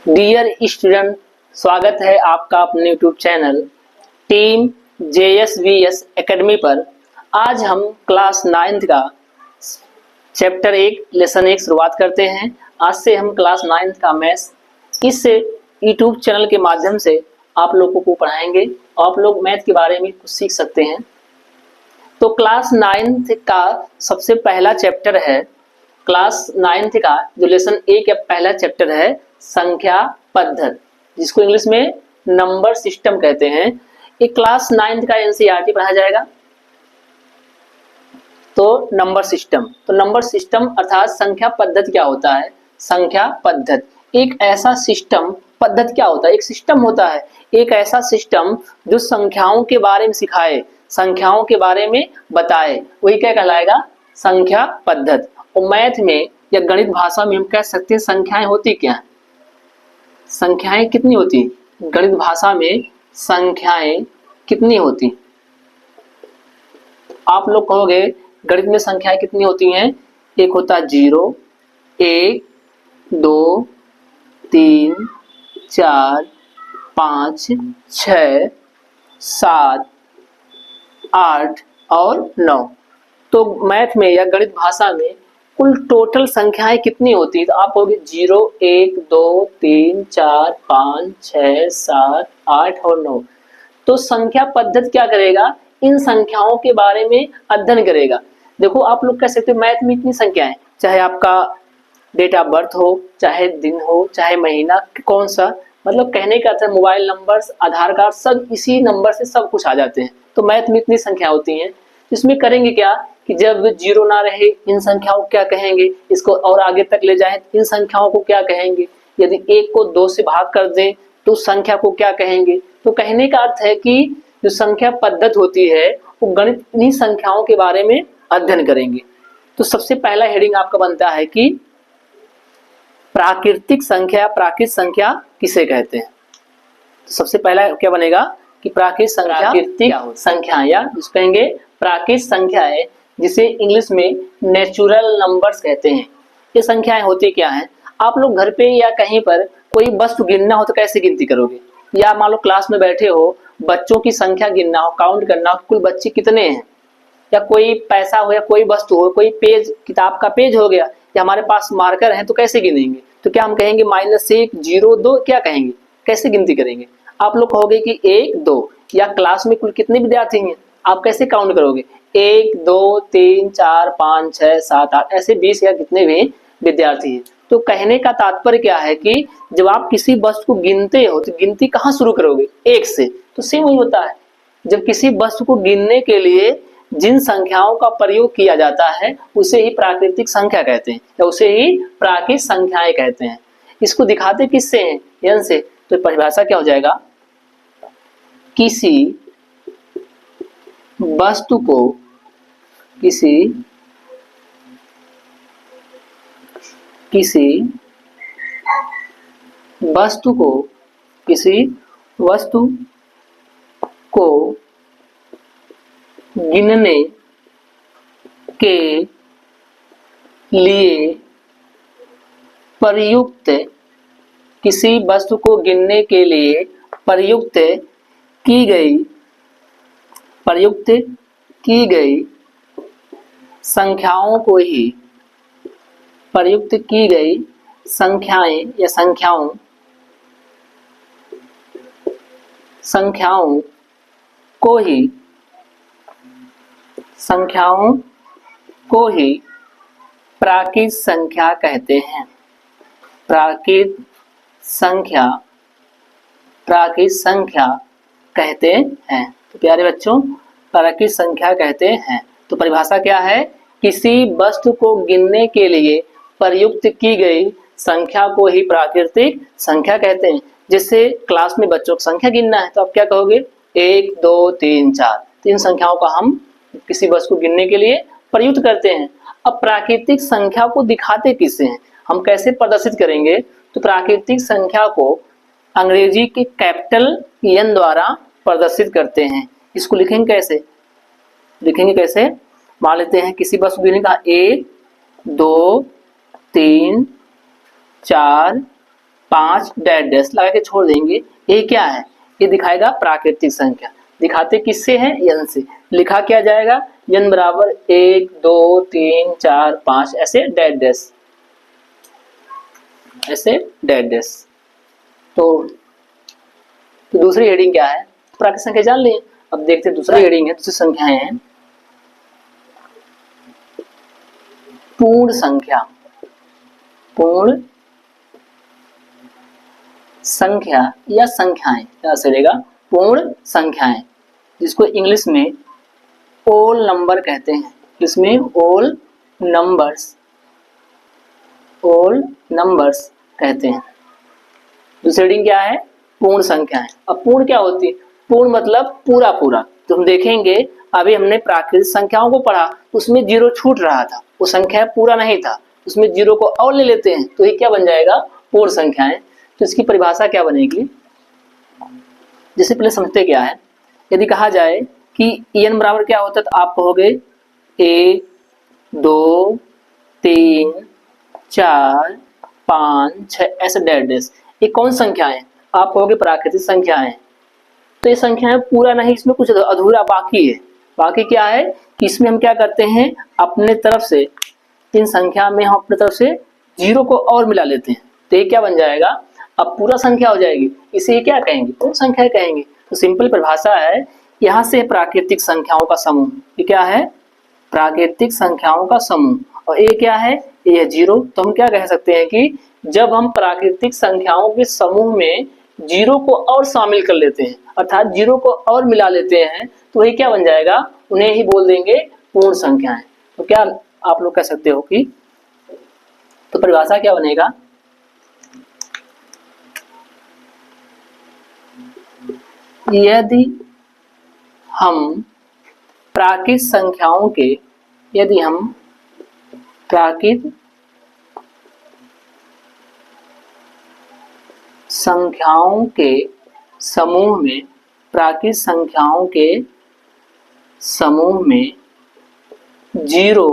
Dear student, स्वागत है आपका अपने YouTube channel team JSVS academy पर। आज हम क्लास 9th का चैप्टर 1 लेसन 1 शुरुआत करते हैं। आज से हम क्लास 9th का मैथ्स इस यूट्यूब चैनल के माध्यम से आप लोगों को पढ़ाएंगे। आप लोग मैथ के बारे में कुछ सीख सकते हैं। तो क्लास 9th का सबसे पहला चैप्टर है, क्लास 9th का जो लेसन 1 का पहला चैप्टर है संख्या पद्धति, जिसको इंग्लिश में नंबर सिस्टम कहते हैं। ये क्लास 9th का एनसीईआरटी पढ़ाया जाएगा। तो नंबर सिस्टम अर्थात संख्या पद्धति क्या होता है। संख्या पद्धति एक ऐसा सिस्टम, पद्धति क्या होता है, एक सिस्टम होता है, एक ऐसा सिस्टम जो संख्याओं के बारे में सिखाए, संख्याओं के बारे में बताए, वही क्या कहलाएगा, संख्या पद्धति। और मैथ में या गणित भाषा में हम कह सकते हैं संख्याएं होती क्या है, संख्याएं कितनी होती, गणित भाषा में संख्याएं कितनी होती। आप लोग कहोगे गणित में संख्याएं कितनी होती हैं। एक होता है 0, 1, 2, 3, 4, 5, 6, 7, 8 और 9। तो मैथ में या गणित भाषा में कुल टोटल संख्याएं कितनी होती है। तो आप कहोगे 0, 1, 2, 3, 4, 5, 6, 7, 8 और 9। तो संख्या पद्धति क्या करेगा, इन संख्याओं के बारे में अध्ययन करेगा। देखो आप लोग कह सकते हो मैथ में इतनी संख्याएं, चाहे आपका डेट ऑफ बर्थ हो, चाहे दिन हो, चाहे महीना, कौन सा, मतलब कहने का अर्थ है मोबाइल नंबर्स, आधार कार्ड, सब इसी नंबर से सब कुछ आ जाते हैं। तो मैथ में इतनी संख्या होती हैं। इसमें करेंगे क्या कि जब 0 ना रहे इन संख्याओं को क्या कहेंगे, इसको और आगे तक ले जाएं इन संख्याओं को क्या कहेंगे। यदि 1 को 2 से भाग कर दें तो उस संख्या को क्या कहेंगे। तो कहने का अर्थ है कि जो संख्या पद्धति होती है वो गणित इन्हीं संख्याओं के बारे में अध्ययन करेंगे। तो सबसे पहला हेडिंग आपका बनता है कि प्राकृतिक संख्या किसे कहते हैं। तो सबसे पहला क्या बनेगा कि प्राकृतिक संख्या या जिसको कहेंगे प्राकृतिक संख्याएं, जिसे इंग्लिश में नेचुरल नंबर्स कहते हैं। ये संख्याएं होती क्या हैं। आप लोग घर पे या कहीं पर कोई वस्तु गिनना हो तो कैसे गिनती करोगे, या मान लो क्लास में बैठे हो, बच्चों की संख्या गिनना हो, काउंट करना हो, कुल बच्चे कितने हैं, या कोई पैसा हो या कोई वस्तु हो, कोई पेज, किताब का पेज हो गया, या हमारे पास मार्कर है, तो कैसे गिनेंगे। तो क्या हम कहेंगे -1, 0, 2, क्या कहेंगे, कैसे गिनती करेंगे। आप लोग कहोगे कि 1, 2, या क्लास में कुल कितने विद्यार्थी हैं, आप कैसे काउंट करोगे, 1, 2, 3, 4, 5, 6, 7, 8, ऐसे 20 या कितने भी विद्यार्थी हैं। तो कहने का तात्पर्य क्या है कि जब आप किसी वस्तु को गिनते हो तो गिनती कहाँ शुरू करोगे, 1 से। तो सेम वही होता है, जब किसी वस्तु को गिनने के लिए जिन संख्याओं का प्रयोग किया जाता है उसे ही प्राकृतिक संख्या कहते हैं, या उसे ही प्राकृतिक संख्याएं कहते हैं। इसको दिखाते किससे हैं, यन से। तो परिभाषा क्या हो जाएगा, किसी वस्तु को गिनने के लिए प्रयुक्त, किसी वस्तु को गिनने के लिए प्रयुक्त की गई संख्याओं को ही, प्रयुक्त की गई संख्याएं या संख्याओं को ही प्राकृतिक संख्या कहते हैं। प्राकृतिक संख्या कहते हैं। तो प्यारे बच्चों, प्राकृतिक संख्या कहते हैं। तो परिभाषा क्या है, किसी वस्तु को गिनने के लिए प्रयुक्त की गई संख्या को ही प्राकृतिक संख्या कहते हैं। जैसे क्लास में बच्चों की संख्या गिनना है तो आप क्या कहोगे, 1, 2, 3, 4, 3 संख्याओं का हम किसी वस्तु को गिनने के लिए प्रयुक्त करते हैं। अब प्राकृतिक संख्या को दिखाते किससे हैं, हम कैसे प्रदर्शित करेंगे। तो प्राकृतिक संख्या को अंग्रेजी के कैपिटल N द्वारा प्रदर्शित करते हैं। इसको लिखेंगे कैसे, मान लेते हैं किसी वस्तु गिनने का 1, 2, 3, 4, 5 डैश डैश लगा के छोड़ देंगे। ये क्या है? ये दिखाएगा प्राकृतिक संख्या। दिखाते किससे हैं? n से। लिखा क्या जाएगा? n बराबर 1 2 3 4 5 ऐसे डैश डैश, ऐसे डैश डैश। तो दूसरी हेडिंग क्या है? प्राकृतिक संख्या जान ली। अब देखते हैं दूसरी हेडिंग है, दूसरी संख्याएं हैं। पूर्ण संख्या। पूर्ण संख्या या संख्याएं क्या चलेगा? पूर्ण संख्याएं, जिसको इंग्लिश में ओल नंबर कहते हैं। इसमें ओल नंबर्स, ओल नंबर्स कहते हैं। दूसरी हेडिंग क्या है? पूर्ण संख्याएं। अब पूर्ण क्या होती है? पूर्ण मतलब पूरा पूरा। तो हम देखेंगे अभी हमने प्राकृतिक संख्याओं को पढ़ा, उसमें जीरो छूट रहा था, वो संख्या पूरा नहीं था, उसमें जीरो को और ले लेते हैं तो ये क्या बन जाएगा? पूर्ण संख्याएं। तो इसकी परिभाषा क्या बनेगी? जैसे पहले समझते क्या है। यदि कहा जाए कि n बराबर क्या होता है, तो आप कहोगे 1 2 3 4 5 6 ऐसे डैश डैश। ये कौन संख्या है? आप कहोगे प्राकृतिक संख्या है। तो ये संख्या है पूरा नहीं, इसमें कुछ अधूरा बाकी है। बाकी क्या है कि इसमें हम क्या करते हैं, अपने तरफ से इन संख्या में हम अपने तरफ से जीरो को और मिला लेते हैं। तो ये क्या बन जाएगा? अब पूरा संख्या हो जाएगी। इसे क्या कहेंगे? पूर्ण संख्या कहेंगे। तो सिंपल परिभाषा है, यहाँ से प्राकृतिक संख्याओं का समूह। ये क्या है? प्राकृतिक संख्याओं का समूह। और ये क्या है? ये है जीरो। तो हम क्या कह सकते हैं कि जब हम प्राकृतिक संख्याओं के समूह में जीरो को और शामिल कर लेते हैं, अर्थात जीरो को और मिला लेते हैं, तो ये क्या बन जाएगा? उन्हें ही बोल देंगे पूर्ण संख्याएं। तो क्या आप लोग कह सकते हो कि, तो परिभाषा क्या बनेगा? यदि हम प्राकृतिक संख्याओं के, यदि हम प्राकृतिक संख्याओं के समूह में, प्राकृतिक संख्याओं के समूह में जीरो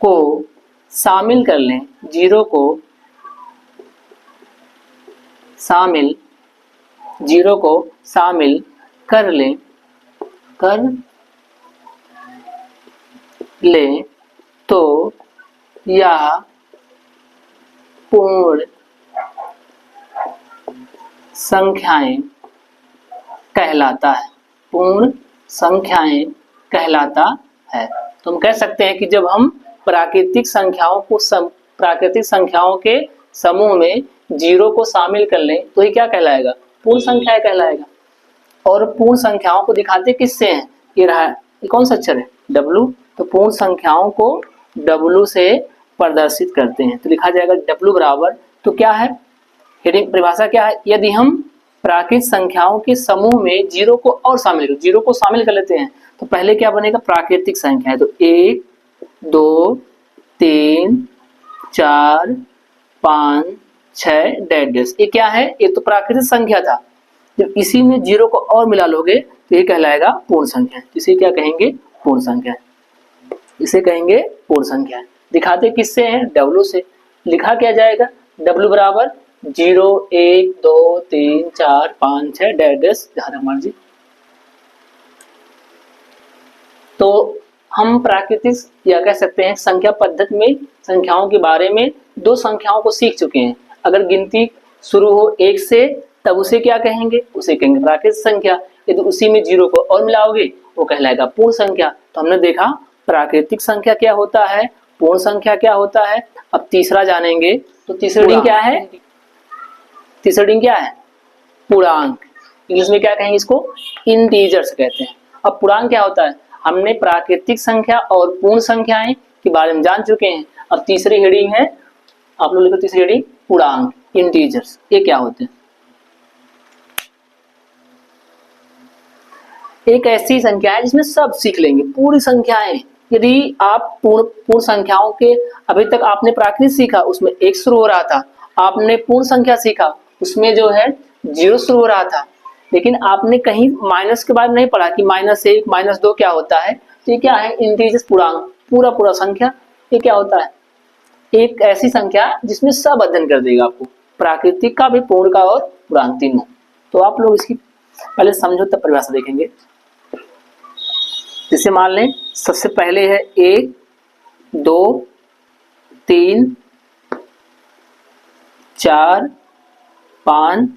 को शामिल कर लें, जीरो को शामिल, जीरो को शामिल कर लें, कर लें, तो यह पूर्ण संख्याएं कहलाता है। पूर्ण संख्याएं कहलाता है। तो हम कह सकते हैं कि जब हम प्राकृतिक संख्याओं को प्राकृतिक संख्याओं के समूह में जीरो को शामिल कर लें तो ये क्या कहलाएगा? पूर्ण संख्या कहलाएगा। और पूर्ण संख्याओं को दिखाते किससे हैं? ये रहा, ये कौन सा अक्षर है? W। तो पूर्ण संख्याओं को W से प्रदर्शित करते हैं। तो लिखा जाएगा W बराबर, तो क्या है हेडिंग, परिभाषा क्या है? यदि हम प्राकृतिक संख्याओं के समूह में जीरो को और शामिल, जीरो को शामिल कर लेते हैं तो पहले क्या बनेगा? प्राकृतिक संख्या है। तो 1 2 3 4 5 6 डैश डैश। ये क्या है? ये तो प्राकृतिक संख्या था। जब इसी में जीरो को और मिला लोगे तो ये कहलाएगा पूर्ण संख्या। इसे क्या कहेंगे? पूर्ण संख्या। इसे कहेंगे पूर्ण संख्या। दिखाते किससे हैं? W से। लिखा क्या जाएगा? W बराबर 0 1 2 3 4 5 6 डैश डैश, जहां मर्जी। तो हम प्राकृतिक या कह सकते हैं संख्या पद्धति में संख्याओं के बारे में दो संख्याओं को सीख चुके हैं। अगर गिनती शुरू हो 1 से तब उसे क्या कहेंगे? उसे कहेंगे प्राकृतिक संख्या। यदि उसी में जीरो को और मिलाओगे वो कहलाएगा पूर्ण संख्या। तो हमने देखा प्राकृतिक संख्या क्या होता है, पूर्ण संख्या क्या होता है। अब तीसरा जानेंगे। तो तीसरी रीडिंग क्या है? तीसरी रीडिंग क्या है? पूर्णांक। इंग्लिश में क्या कहेंगे इसको? इंटीजर्स कहते हैं। अब पूर्णांक क्या होता है? हमने प्राकृतिक संख्या और पूर्ण संख्याएं के बारे में जान चुके हैं। अब तीसरी हेडिंग है, आप लोग लिखो तीसरी हेडिंग, पूर्णांक, इंटीजर्स। ये क्या होते हैं? एक ऐसी संख्या है जिसमें सब सीख लेंगे, पूरी संख्याएं। यदि आप पूर्ण संख्याओं के, अभी तक आपने प्राकृतिक सीखा उसमें 1 शुरू हो रहा था, आपने पूर्ण संख्या सीखा उसमें जो है 0 शुरू हो रहा था, लेकिन आपने कहीं माइनस के बारे में नहीं पढ़ा कि -1 -2 क्या होता है। तो ये क्या है? इंटीजर्स, पूर्णांक, पूरा संख्या। ये क्या होता है? एक ऐसी संख्या जिसमें सब अध्ययन कर देगा आपको, प्राकृतिक का भी, पूर्ण का और पूर्णांक तीनों। तो आप लोग इसकी पहले समझो तब परिभाषा देखेंगे। जैसे मान लें सबसे पहले है 1 2 3 4 5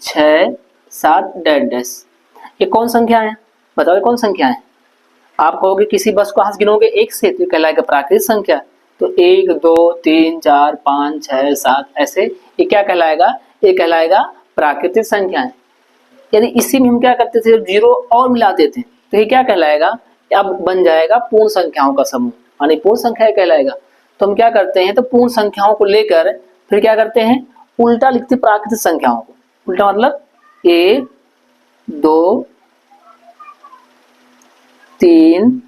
6 7 डैश डैश। ये कौन संख्या है बताओ, ये कौन संख्या है? आप कहोगे किसी बस को हाथ गिनोगे 1 से तो कहलाएगा प्राकृतिक संख्या। तो 1 2 3 4 5 6 7 ऐसे ये क्या कहलाएगा? ये कहलाएगा प्राकृतिक संख्या है। यदि इसी में हम क्या करते थे, जीरो और मिलाते थे तो ये क्या कहलाएगा? अब बन जाएगा पूर्ण संख्याओं का समूह, यानी पूर्ण संख्या कहलाएगा। तो हम क्या करते हैं, तो पूर्ण संख्याओं को लेकर फिर क्या करते हैं, उल्टा लिखते प्राकृतिक संख्याओं को। उल्टा मतलब 1 2 3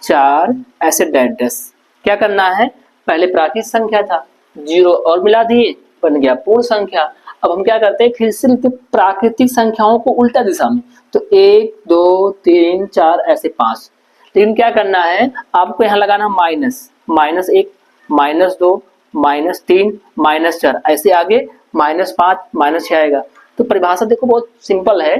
4 ऐसे डैश डैश। क्या करना है, पहले प्राकृतिक संख्या था, जीरो और मिला दिए, बन गया पूर्ण संख्या। अब हम क्या करते हैं, फिर से लिखते प्राकृतिक संख्याओं को उल्टा दिशा में। तो 1 2 3 4 ऐसे 5। लेकिन क्या करना है, आपको यहाँ लगाना माइनस, -1 -2 -3 -4 ऐसे आगे -5 -6 आएगा। तो परिभाषा देखो बहुत सिंपल है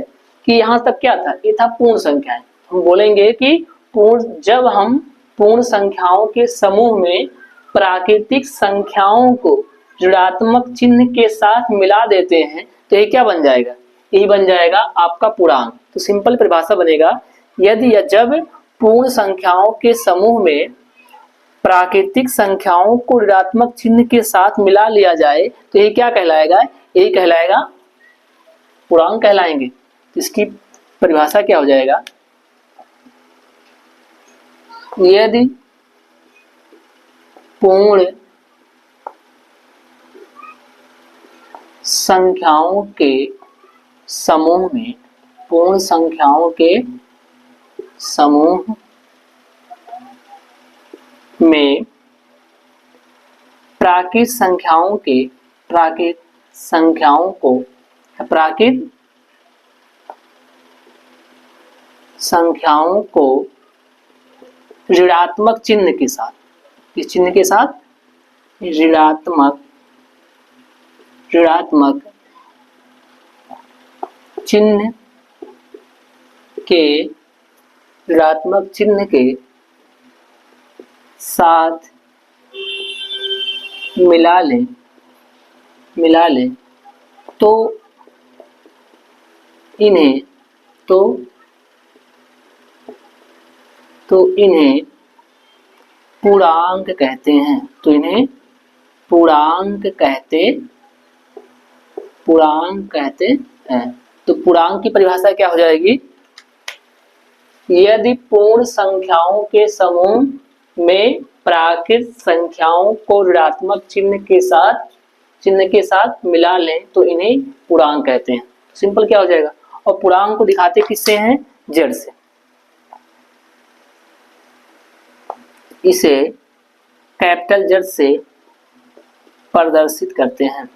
कि यहाँ तक क्या था, ये था पूर्ण संख्याएं। हम बोलेंगे कि जब हम पूर्ण संख्याओं के समूह में प्राकृतिक संख्याओं को ऋणात्मक चिन्ह के साथ मिला देते हैं तो ये क्या बन जाएगा, यही बन जाएगा आपका पूर्णांक। तो सिंपल परिभाषा बनेगा, यदि या जब पूर्ण संख्याओं के समूह में प्राकृतिक संख्याओं को ऋणात्मक चिन्ह के साथ मिला लिया जाए तो ये क्या कहलाएगा, यही कहलाएगा पूर्णांक कहलाएंगे। तो इसकी परिभाषा क्या हो जाएगा, यदि पूर्ण संख्याओं के समूह में, पूर्ण संख्याओं के समूह में प्राकृत संख्याओं को ऋणात्मक चिन्ह के साथ, किस चिन्ह के साथ, ऋणात्मक चिन्ह के साथ मिला लें तो इन्हें पूर्णांक कहते हैं। तो इन्हें पूर्णांक कहते हैं। तो पूर्णांक की परिभाषा क्या हो जाएगी, यदि पूर्ण संख्याओं के समूह में प्राकृत संख्याओं को ऋणात्मक चिन्ह के साथ मिला लें तो इन्हें पूर्णांक कहते हैं। सिंपल क्या हो जाएगा, और पूर्णांक को दिखाते किससे हैं, जेड से। इसे कैपिटल जेड से प्रदर्शित करते हैं,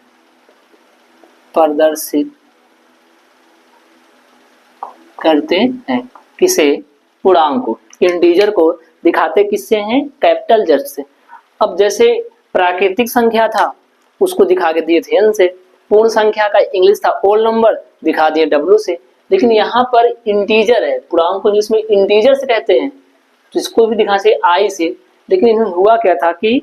किसे, पूर्णांक को, इंटीजर को दिखाते किससे हैं, कैपिटल जेड से। अब जैसे प्राकृतिक संख्या था उसको दिखा के दिए थे एन से, पूर्ण संख्या का इंग्लिश था होल नंबर, दिखा दिए डब्ल्यू से। लेकिन यहाँ पर इंटीजर है, पूर्णांक को इंग्लिश में इंटीजर से कहते हैं, तो इसको भी दिखा से आई से। लेकिन इन्होंने हुआ क्या था कि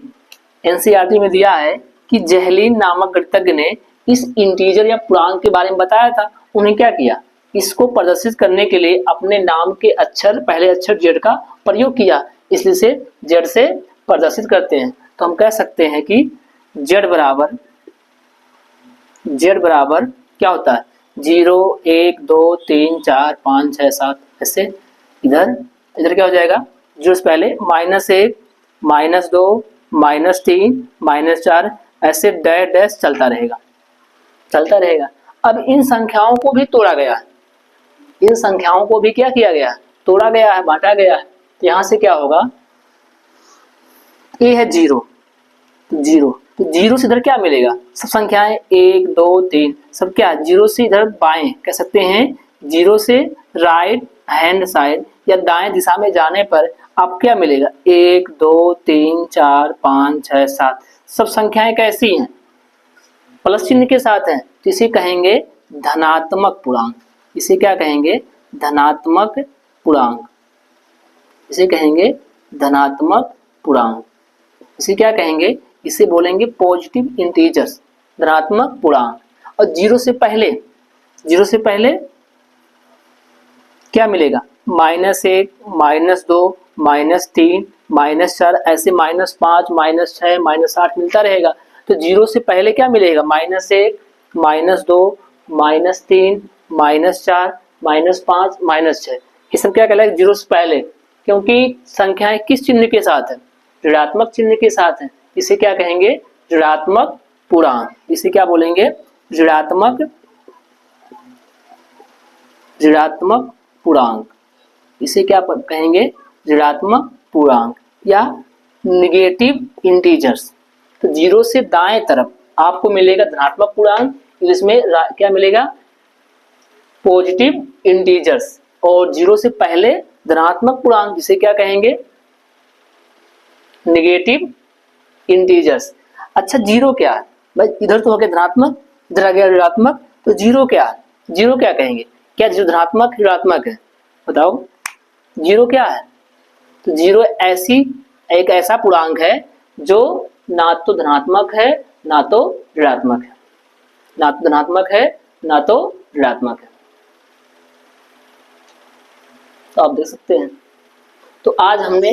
एनसीईआरटी में दिया है कि जेहलीन नामक गणितज्ञ ने इस इंटीजर या पूर्णांक के बारे में बताया था। उन्हें क्या किया, इसको प्रदर्शित करने के लिए अपने नाम के अक्षर, पहले अक्षर जेड का प्रयोग किया, इसलिए से जेड से प्रदर्शित करते हैं। तो हम कह सकते हैं कि जेड बराबर क्या होता है, 0 1 2 3 4 5 6 7 ऐसे। इधर क्या हो जाएगा, जो पहले -1 -2 -3 -4 ऐसे डैश डैश चलता रहेगा। अब इन संख्याओं को भी तोड़ा गया है, इन संख्याओं को भी क्या किया गया है, तोड़ा गया है, बांटा गया है। तो यहां से क्या होगा, ए है 0, तो 0 से इधर क्या मिलेगा, सब संख्याएं 1 2 3 सब क्या, 0 से इधर बाएं कह सकते हैं, 0 से राइट हैंड साइड या दाएं दिशा में जाने पर आप क्या मिलेगा, 1 2 3 4 5 6 7 सब संख्याएं कैसी हैं, प्लस चिन्ह के साथ है तो इसे कहेंगे धनात्मक पूर्णांक। इसे क्या कहेंगे? धनात्मक पूर्णांक। इसे कहेंगे धनात्मक पूर्णांक। इसे क्या कहेंगे? इसे बोलेंगे पॉजिटिव इंटीजर्स, धनात्मक पूर्णांक। और जीरो से पहले क्या मिलेगा? -1, -2, -3, -4, ऐसे -5, -6, -8 मिलता रहेगा। तो जीरो से पहले क्या मिलेगा? -1, -2, -3, -4, -5, -6। ये सब क्या कहलाएगा? जीरो से पहले, क्योंकि संख्याएं किस चिन्ह के साथ है? ऋणात्मक चिन्ह के साथ है। इसे क्या कहेंगे? ऋणात्मक पूर्णांक। इसे क्या बोलेंगे? ऋणात्मक पूर्णांक। इसे क्या कहेंगे? ऋणात्मक पूर्णांक या निगेटिव इंटीजर्स। तो जीरो से दाएं तरफ आपको मिलेगा धनात्मक पूर्णांक, जिसमें क्या मिलेगा? Positive integers. और जीरो से पहले धनात्मक पूर्णांक, जिसे क्या कहेंगे? Negative integers. अच्छा, जीरो क्या है भाई? इधर तो हो गया धनात्मक, इधर आ गया ऋणात्मक, तो जीरो क्या है? जीरो क्या कहेंगे? क्या जीरो धनात्मक ऋणात्मक है? बताओ, जीरो क्या है? तो जीरो एक ऐसा पूर्णांक है जो ना तो धनात्मक है ना तो ऋणात्मक है, ना तो धनात्मक है ना तो ऋणात्मक है। तो आप देख सकते हैं। तो आज हमने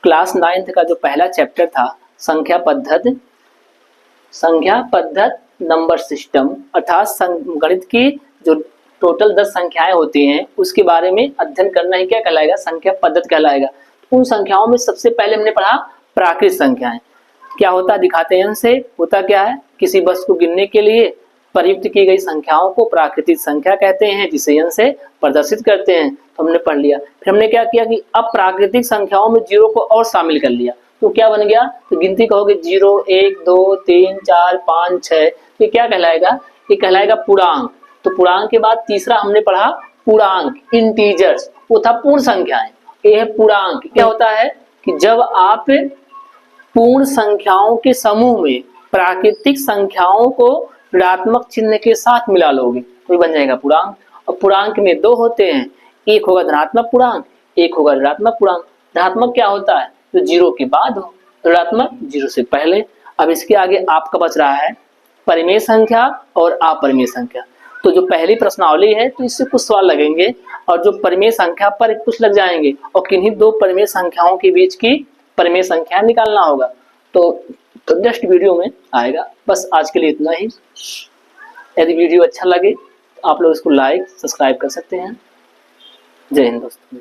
क्लास 9th का जो पहला चैप्टर था संख्या पद्धत नंबर सिस्टम, अर्थात गणित की जो टोटल 10 संख्याएं होती हैं उसके बारे में अध्ययन करना ही क्या कहलाएगा? संख्या पद्धत कहलाएगा। उन संख्याओं में सबसे पहले हमने पढ़ा प्राकृत संख्याएं। क्या होता है? दिखाते हैं इनसे। होता क्या है? किसी वस्तु को गिनने के लिए प्रयुक्त की गई संख्याओं को प्राकृतिक संख्या कहते हैं, जिसे यन से प्रदर्शित करते हैं। तो हमने पढ़ लिया। फिर हमने क्या किया कि अब प्राकृतिक संख्याओं में जीरो को और शामिल कर लिया। तो क्या बन गया? तो गिनती कहोगे 0, 1, 2, 3, 4, 5, 6। ये क्या कहलाएगा? ये कहलाएगा पूर्णांक। तो पूर्णांक के बाद तीसरा हमने पढ़ा पूर्णांक, इंटीजर्स। वो था पूर्ण संख्याएं। ये है पूर्णांक। क्या होता है कि जब आप पूर्ण संख्याओं के समूह में प्राकृतिक संख्याओं को ऋणात्मक चिन्ह के साथ मिला लोगे तो ये बन जाएगा पूर्णांक। और पूर्णांक में दो होते हैं, एक होगा धनात्मक पूर्णांक, एक होगा ऋणात्मक पूर्णांक। धनात्मक क्या होता है? तो जीरो के बाद हो, ऋणात्मक जीरो से पहले। अब इसके आगे आपका बच रहा है परिमेय संख्या और अपरिमेय संख्या। तो जो पहली प्रश्नावली है तो इससे कुछ सवाल लगेंगे और जो परिमेय संख्या पर कुछ लग जाएंगे, और किन्हीं दो परिमेय संख्याओं के बीच की परिमेय संख्या निकालना होगा। तो नेक्स्ट वीडियो में आएगा। बस आज के लिए इतना ही। यदि वीडियो अच्छा लगे तो आप लोग इसको लाइक सब्सक्राइब कर सकते हैं। जय हिंद दोस्तों।